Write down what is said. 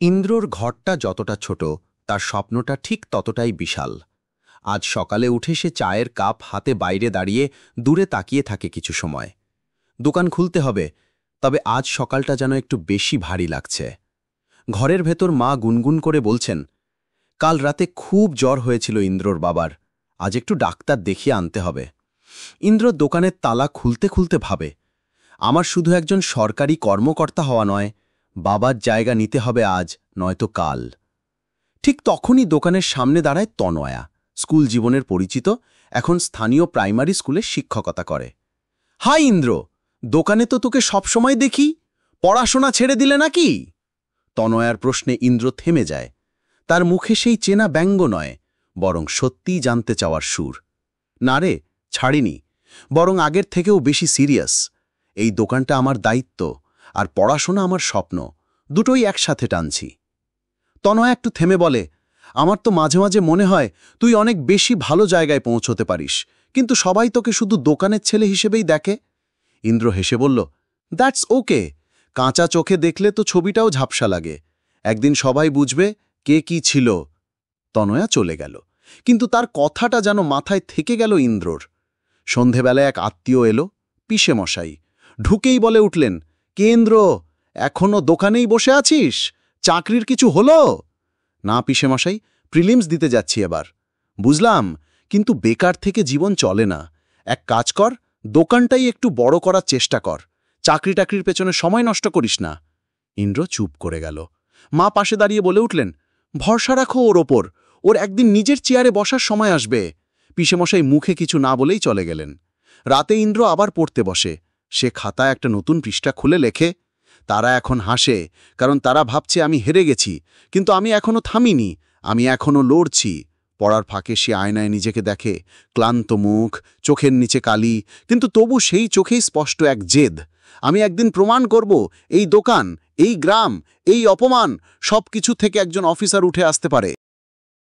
ইন্দ্রর ঘরটা যতটা ছোট তার স্বপ্নটা ঠিক ততটাই বিশাল। আজ সকালে উঠে সে চায়ের কাপ হাতে বাইরে দাঁড়িয়ে দূরে তাকিয়ে থাকে কিছু সময়। দোকান খুলতে হবে, তবে আজ সকালটা যেন একটু বেশি ভারী লাগছে। ঘরের ভেতর মা গুনগুন করে বলছেন, কাল রাতে খুব জ্বর হয়েছিল ইন্দ্রর বাবার, আজ একটু ডাক্তার দেখিয়ে আনতে হবে। ইন্দ্র দোকানের তালা খুলতে খুলতে ভাবে, আমার শুধু একজন সরকারি কর্মকর্তা হওয়া নয়, বাবার জায়গা নিতে হবে আজ, নয়তো কাল। ঠিক তখনই দোকানের সামনে দাঁড়ায় তনয়া, স্কুল জীবনের পরিচিত, এখন স্থানীয় প্রাইমারি স্কুলে শিক্ষকতা করে। হাই ইন্দ্র, দোকানে তো তোকে সবসময় দেখি, পড়াশোনা ছেড়ে দিলে নাকি? তনয়ার প্রশ্নে ইন্দ্র থেমে যায়। তার মুখে সেই চেনা ব্যঙ্গ নয়, বরং সত্যিই জানতে চাওয়ার সুর। না রে, ছাড়িনি, বরং আগের থেকেও বেশি সিরিয়াস। এই দোকানটা আমার দায়িত্ব, আর পড়াশোনা আমার স্বপ্ন, দুটোই একসাথে টানছি। তনয়া একটু থেমে বলে, আমার তো মাঝে মাঝে মনে হয় তুই অনেক বেশি ভালো জায়গায় পৌঁছতে পারিস, কিন্তু সবাই তোকে শুধু দোকানের ছেলে হিসেবেই দেখে। ইন্দ্র হেসে বলল, দ্যাটস ওকে, কাঁচা চোখে দেখলে তো ছবিটাও ঝাপসা লাগে, একদিন সবাই বুঝবে কে কি ছিল। তনয়া চলে গেল, কিন্তু তার কথাটা যেন মাথায় থেকে গেল ইন্দ্রর। সন্ধেবেলায় এক আত্মীয় এলো, পিসে মশাই। ঢুকেই বলে উঠলেন, কে ইন্দ্র, এখনো দোকানেই বসে আছিস? চাকরির কিছু হলো? না পিসে মশাই, প্রিলিমস দিতে যাচ্ছি এবার। বুঝলাম, কিন্তু বেকার থেকে জীবন চলে না। এক কাজ কর, দোকানটাই একটু বড় করার চেষ্টা কর, চাকরি টাকরির পেছনে সময় নষ্ট করিস না। ইন্দ্র চুপ করে গেল। মা পাশে দাঁড়িয়ে বলে উঠলেন, ভরসা রাখো ওর ওপর, ওর একদিন নিজের চেয়ারে বসার সময় আসবে। পিসেমশাই মুখে কিছু না বলেই চলে গেলেন। রাতে ইন্দ্র আবার পড়তে বসে। সে খাতায় একটা নতুন পৃষ্ঠা খুলে লেখে, তারা এখন হাসে, কারণ তারা ভাবছে আমি হেরে গেছি, কিন্তু আমি এখনো থামিনি, আমি এখনো লড়ছি। পড়ার ফাঁকে সে আয়নায় নিজেকে দেখে, ক্লান্ত মুখ, চোখের নিচে কালি, কিন্তু তবু সেই চোখেই স্পষ্ট এক জেদ। আমি একদিন প্রমাণ করব, এই দোকান, এই গ্রাম, এই অপমান, সব কিছু থেকে একজন অফিসার উঠে আসতে পারে।